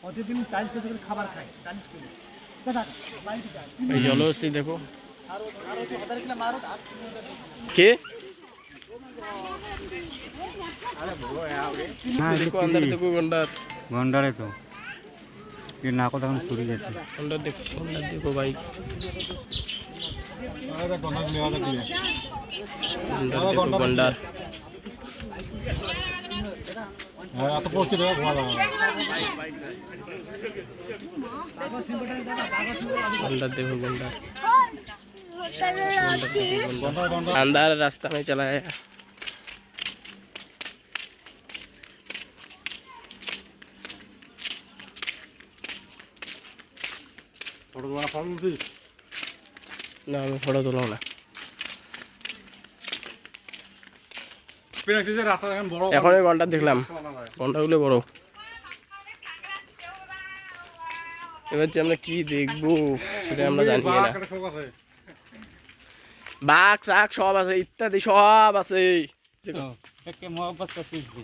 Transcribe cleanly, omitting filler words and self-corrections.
প্রতিদিন 40 কেজি করে খাবার খায় 40 কেজি এই জলহস্তি দেখো আর 1000 কিলো মারো কে देखो अंदर देखो गंडार गंडार है तो ये नाको तक सूरी जाती गंडार देखो भाई गंडार गंडार देखो गंडार अंदर रास्ता में चला है না আমি ফটো তুলব না এখন এই গন্ডার দেখলাম গন্ডারগুলো বড় এবার যে আমরা কি দেখবো সেটা আমরা জানি না বাঘ শাক সব আছে ইত্যাদি সব আছে एक के मोहब्बत का चीज भी